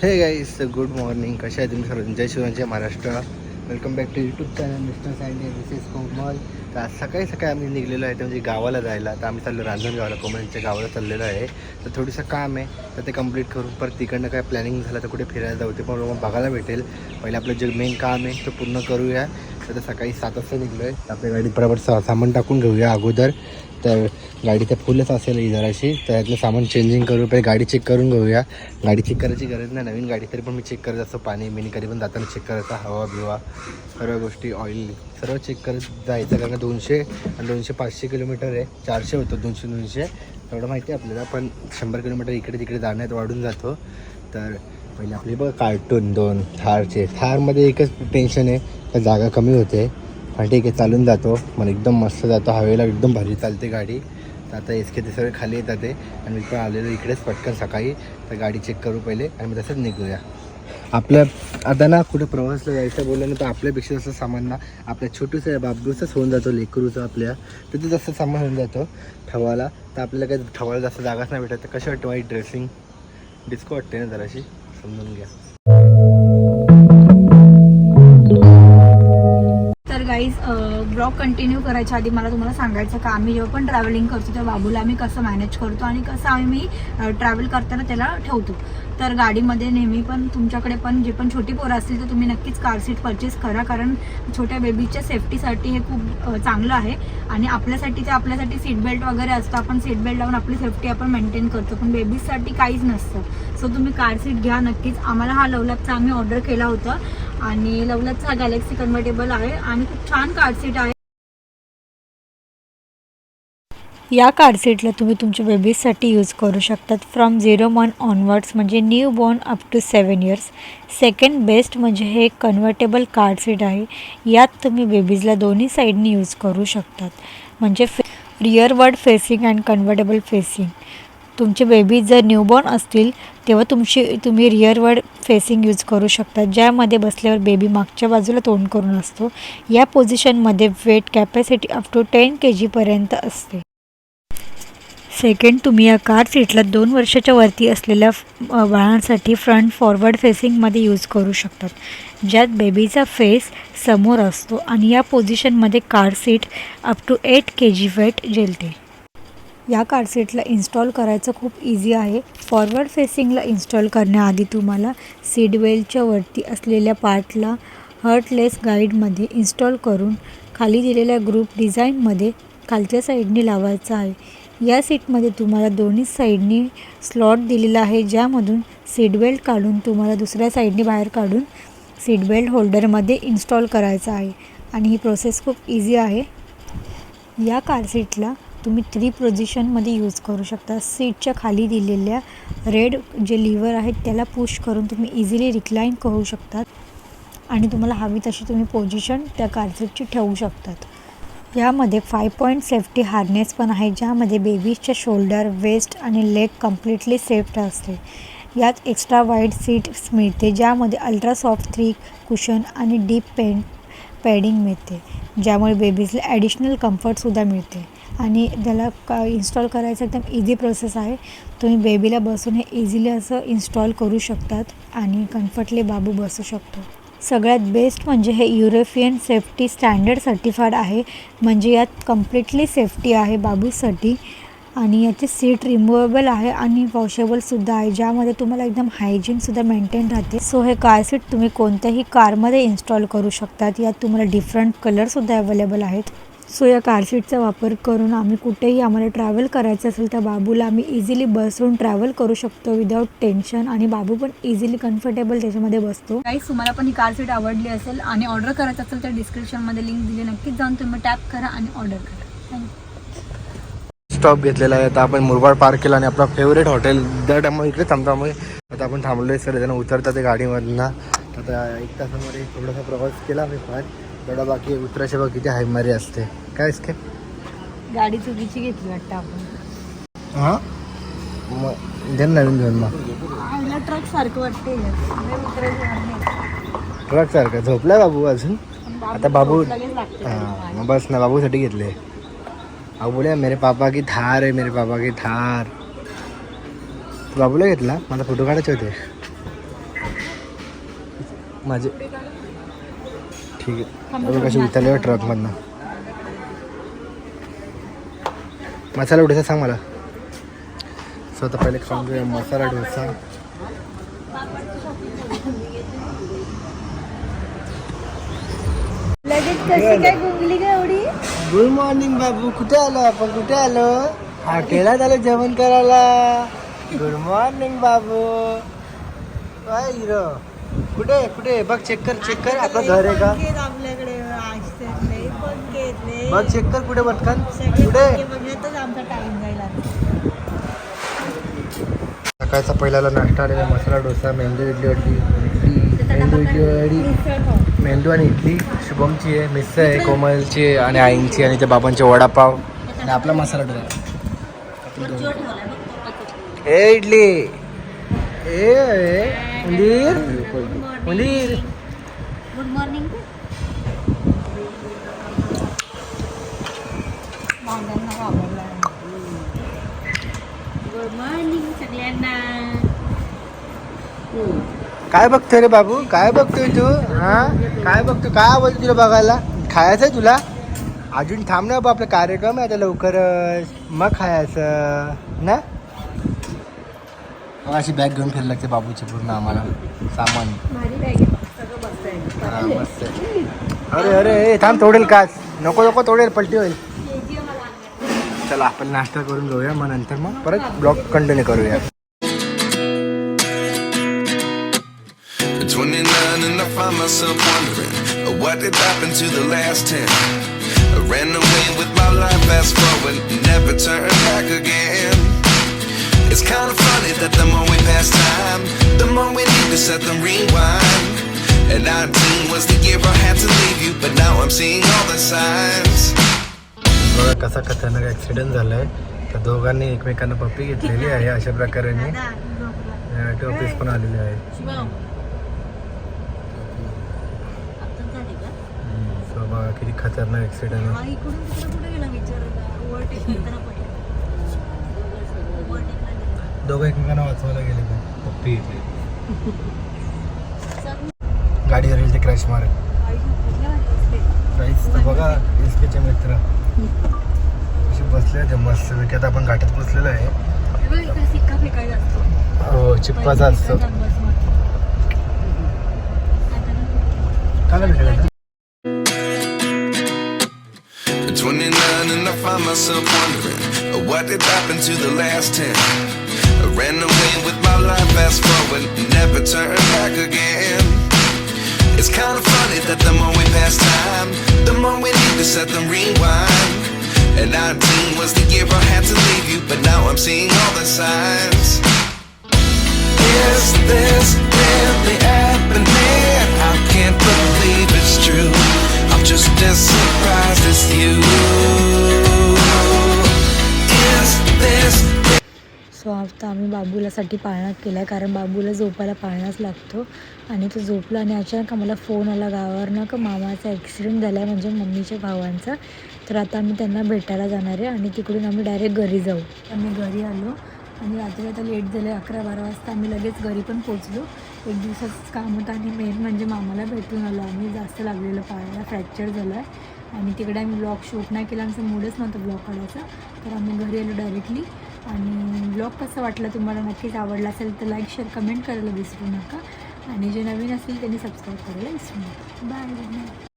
Hey guys, good morning. कशा आहे तुम्ही सर्व? जय शिवराय, जय Maharashtra. Welcome back to YouTube channel mister Sandy. This is Komal. तर आज सकाळी सकाळी आम्ही निघलेलो आहे म्हणजे गावाला जायला. तर आम्ही चाललो रांजणगावला, कोमलच्या गावाला चाललेलो आहे. तर थोडंसं काम आहे, तर ते कंप्लीट करून परत तिकडनं काय प्लॅनिंग झालं तर कुठे फिरायला जाऊ, ते पण मग बघायला भेटेल. पहिले आपलं जे मेन काम आहे ते पूर्ण करूया. तर सकाळी 7 वाजता निघलो आहे. तर आपल्या गाडीत बरोबर सामान टाकून घेऊया अगोदर. तर गाडी तर फुलच असेल ही जराशी, तर यातलं सामान चेंजिंग करू. पहिले गाडी चेक करून घेऊया. गाडी चेक करायची गरज नाही, नवीन गाडी तरी पण मी चेक करत असतो. पाणी बिनी कधी पण जाताना चेक करायचा, हवा बिवा सर्व गोष्टी, ऑइल सर्व चेक करत जायचं. कारण 200 आणि 200-500 किलोमीटर आहे. 400 होतं, 200 एवढं माहिती आहे आपल्याला. पण 100 किलोमीटर इकडे तिकडे जाण्यात वाढून जातो. तर पहिले आपली बघ कार्टून 2 थारचे. थारमध्ये एकच टेन्शन आहे, तर जागा कमी होते. पण ठीक आहे, चालून जातो. मला एकदम मस्त जातो, हवेला एकदम भारी चालते गाडी. तर आता एस के ते सगळे खाली येतात आहे आणि मी पण आलेलो इकडेच पटकन सकाळी. तर गाडी चेक करू पहिले आणि मग तसंच निघूया. आपल्या आता ना कुठं प्रवासला जायचं बोललं ना, तर आपल्यापेक्षा जसं सामान ना आपल्या छोटूचं बाबूचंच होऊन जातो, लेकरूचं आपल्या. तर ते जसं सामान होऊन जातं ठेवायला. तर आपल्याला काही ठेवायला जास्त जागाच नाही भेटत. तर कशी वाटते वाईट ड्रेसिंग डिस्को वाटते ना जराशी, समजून घ्या. तर गाईज, ब्लॉग कंटिन्यू करायच्या आधी मला तुम्हाला सांगायचं का आम्ही जेव्हा पण ट्रॅव्हलिंग करतो तेव्हा बाबूला आम्ही कसं मॅनेज करतो आणि कसं आम्ही ट्रॅव्हल करताना त्याला ठेवतो. तर गाडीमध्ये नेहमी पण तुमच्याकडे पण जे पण छोटी पोरं असतील तर तुम्ही नक्कीच कार सीट परचेस करा, कारण छोट्या बेबीच्या सेफ्टीसाठी हे खूप चांगलं आहे. आणि आपल्यासाठी ते आपल्यासाठी सीट बेल्ट वगैरे असतं, आपण सीट बेल्ट लावून आपली सेफ्टी आपण मेंटेन करतो, पण बेबीजसाठी काहीच नसतं. सो तुम्ही कार सीट घ्या नक्कीच. आम्हाला हा लवलॅपचा आम्ही ऑर्डर केला होता आणि लवलॅपचा गॅलेक्सी कन्व्हर्टेबल आहे आणि खूप छान कार सीट आहे. या कार सीटला तुम्ही तुमच्या बेबीजसाठी यूज करू शकतात फ्रॉम 0 मंथ ऑनवर्ड्स, म्हणजे newborn up to 7 years. Second best म्हणजे हे एक कन्व्हर्टेबल कार सीट आहे. यात तुम्ही बेबीजला दोन्ही साईडनी यूज करू शकतात, म्हणजे रिअरवर्ड फेसिंग अँड कन्व्हर्टेबल फेसिंग. तुमचे बेबी जर न्यूबॉर्न असतील तेव्हा तुम्ही रिअरवर्ड फेसिंग यूज करू शकता, ज्यामध्ये बसल्यावर बेबी मागच्या बाजूला तोंड करून असतो. या पोझिशनमध्ये weight capacity up to 10 kg असते. सेकंड, तुम्ही या कार सीटला 2 वर्षाच्या वरती असलेल्या बाळांसाठी फ्रंट फॉरवर्ड फेसिंगमध्ये यूज करू शकतात, ज्यात बेबीचा फेस समोर असतो आणि या पोझिशनमध्ये car seat up to 8 kg weight झेलते. या कार सीटला इन्स्टॉल करायचं खूप इझी आहे. फॉरवर्ड फेसिंगला इन्स्टॉल करण्याआधी तुम्हाला सीट बेल्टच्या वरती असलेल्या पार्टला हर्टलेस गाईडमध्ये इन्स्टॉल करून खाली दिलेल्या ग्रुप डिझाईनमध्ये खालच्या साईडनी लावायचं आहे. या सीटमध्ये तुम्हाला दोन्ही साईडनी स्लॉट दिलेला आहे, ज्यामधून सीट बेल्ट काढून तुम्हाला दुसऱ्या साईडनी बाहेर काढून सीट बेल्ट होल्डरमध्ये इन्स्टॉल करायचं आहे आणि ही प्रोसेस खूप इझी आहे. या कार सीटला तुम्ही 3 पोझिशनमध्ये यूज करू शकता. सीटच्या खाली दिलेल्या रेड जे लिव्हर आहेत त्याला पुश करून तुम्ही इझिली रिक्लाईन करू शकतात आणि तुम्हाला हवी तशी तुम्ही पोझिशन त्या कार सीटची ठेवू शकतात. यामध्ये 5 पॉईंट सेफ्टी हार्नेस पण आहे, ज्यामध्ये बेबीजच्या शोल्डर, वेस्ट आणि लेग कम्प्लिटली सेफ्ट असते. यात एक्स्ट्रा वाईड सीट्स मिळते, ज्यामध्ये अल्ट्रा सॉफ्ट 3 कुशन आणि डीप पॅडिंग मिळते, ज्यामुळे बेबीजला ॲडिशनल कम्फर्टसुद्धा मिळते. आणि त्याला इन्स्टॉल करायचं एकदम इझी प्रोसेस आहे. तुम्ही बेबीला बसून हे इझिली असं इन्स्टॉल करू शकतात आणि कम्फर्टली बाबू बसू शकतो. सगळ्यात बेस्ट म्हणजे हे युरोपियन सेफ्टी स्टँडर्ड सर्टिफाईड आहे, म्हणजे यात कम्प्लिटली सेफ्टी आहे बाबूसाठी. आणि याची सीट रिमूवेबल आहे आणि वॉशेबलसुद्धा आहे, ज्यामध्ये तुम्हाला एकदम हायजीनसुद्धा मेंटेन राहते. सो हे कार सीट तुम्ही कोणत्याही कारमध्ये इन्स्टॉल करू शकतात. यात तुम्हाला डिफरंट कलरसुद्धा अवेलेबल आहेत. सो या कार सीटचा वापर करून आम्ही कुठेही आम्हाला ट्रॅव्हल करायचं असेल तर बाबूला आम्ही इझिली बसवून ट्रॅव्हल करू शकतो विदाऊट टेन्शन, आणि बाबू पण इझिली कम्फर्टेबल त्याच्यामध्ये बसतो. गाईस, तुम्हाला पण ही कार सीट आवडली असेल आणि ऑर्डर करायचं असेल तर डिस्क्रिप्शनमध्ये लिंक दिली, नक्कीच जाऊन तुम्ही टॅप करा आणि ऑर्डर करा. थँक्यू. स्टॉप घेतलेला आहे. आता आपण मुरबाड पार्क केला आणि आपला फेवरेट हॉटेल दर टायमाला इकडे थांबतामुळे आता आपण थांबलो आहे. सर जण उतरतात ते गाडीमधनं. आता 1 तासामध्ये थोडासा प्रवास केला आम्ही. फार थोडा बाकी उतरायचे बघ किती हायमारी असते. काय असते गाडी चुकीची घेतली वाटतं आपण. हां, मग देन नवीन घेऊन. मग ट्रक सारखं वाटते, ट्रक सारखं झोपलाय बाबू अजून. आता बाबू हां, मग बस ना, बाबूसाठी घेतले. अहो बोले मेरे पापा की थार आहे, मेरे पापा की थार. बाबूला घेतला, मला फोटो काढायचे होते. माझे ठीक आहे कशी उतरले ट्रकमधनं. मसाला डोसा सांग मला. स्वतः पहिले खाऊन घेऊया मसाला डोसा. लगेच कशी काय गुंगली का एवढी? गुड मॉर्निंग बाबू. कुठे आलो आपण? कुठे आलो? हॉटेलात आलो जेवण करायला. गुड मॉर्निंग बाबू. काय हिरो? कुठे कुठे बघ चेक कर आपलं घर आहे का? आपल्याकडे बघ चेक कर कुठे बघतान कुठे. आमचा टाइम जाईल. सकाळचा पहिल्याला नाश्ता आलेला मसाला डोसा, मेंदू इडली मेंदू आणि इडली शुभमची आहे, मिस्स आहे, कोमलची आहे आणि आईंची आणि त्या बाबांचे वडापाव आणि आपला मसाला डोसा. ए इडली ए उंदीर उंदीर. Good morning. गुड मॉर्निंग सगळ्यांना. काय बघतोय रे बाबू? काय बघतोय तू? हा काय बघतो? काय आवडतं तुला बघायला? खायचं आहे तुला? अजून थांब ना बा, आपला कार्यक्रम आहे आता लवकरच, मग खायचं ना. अशी बॅग घेऊन फिरायला लागते बाबूची पूर्ण आम्हाला सामान. हा मस्त आहे. अरे अरे थांब तोडेल काच. नको तोडेल, पलटी होईल. चला आपण नाश्ता करून घेऊया, मग नंतर मग परत ब्लॉग कंटिन्यू करूया. 29 and I find myself wondering what did happen to the last 10. I ran away with my life, fast forward, never turn back again. It's kind of funny that the more we pass time, the more we need to set them rewind. And 19 was the year I had to leave you, but now I'm seeing all the signs. बघा कसा खतरनाक accident झालाय. त्या दोघांनी एकमेकांना पप्पी घेतलेली आहे अशा प्रकारे. ऑफिस पण आलेले आहे. बघा किती खतरनाक ॲक्सिडेंट आहे. दोघं एकमेकांना वाचवायला गेले का पप्पी घेतली. गाडी हरली ते क्रॅश मार. काहीच तर बघा एस केचे मित्र असे बसले ते मस्त पैकी. आता आपण घाटात बसलेलो आहे. हो चिप्पाचा असतो. काय भेटलं? 29 and I find myself wondering what did happen to the last 10. I ran away with my life, fast forward, never turn back again. It's kind of funny that the more we pass time, the more we need to set them rewind. And 19 was the year I had to leave you, but now I'm seeing all the signs. Is this really happening? I can't believe it's true. I'm just as surprised as you. Is this? So आता आम्ही बाबूलासाठी पाळणा केला आहे, कारण बाबूला झोपायला पाळणाच लागतो. आणि तो झोपला आणि अचानक आम्हाला फोन आला गावावरनं का मामाचा ॲक्सिडेंट झाला आहे, म्हणजे मम्मीच्या भावांचा. तर आता आम्ही त्यांना भेटायला जाणार आहे आणि तिकडून आम्ही डायरेक्ट घरी जाऊ. आम्ही घरी आलो आणि रात्री आता लेट झालं आहे, 11-12 वाजता आम्ही लगेच घरी पण पोचलो. एक दिवसाचंच काम होतं आणि मेन म्हणजे मामाला भेटून आलो आम्ही. जास्त लागलेलं पायाला, फ्रॅक्चर झालं आहे आणि तिकडे आम्ही ब्लॉग शूट नाही केला. आमचं मूडच नव्हतं ब्लॉग काढायचा. तर आम्ही घरी आलो डायरेक्टली. आणि ब्लॉग कसा वाटला तुम्हाला नक्कीच आवडला असेल तर लाईक शेअर कमेंट करायला विसरू नका. आणि जे नवीन असतील त्यांनी सबस्क्राईब करायला विसरू नका. बाय.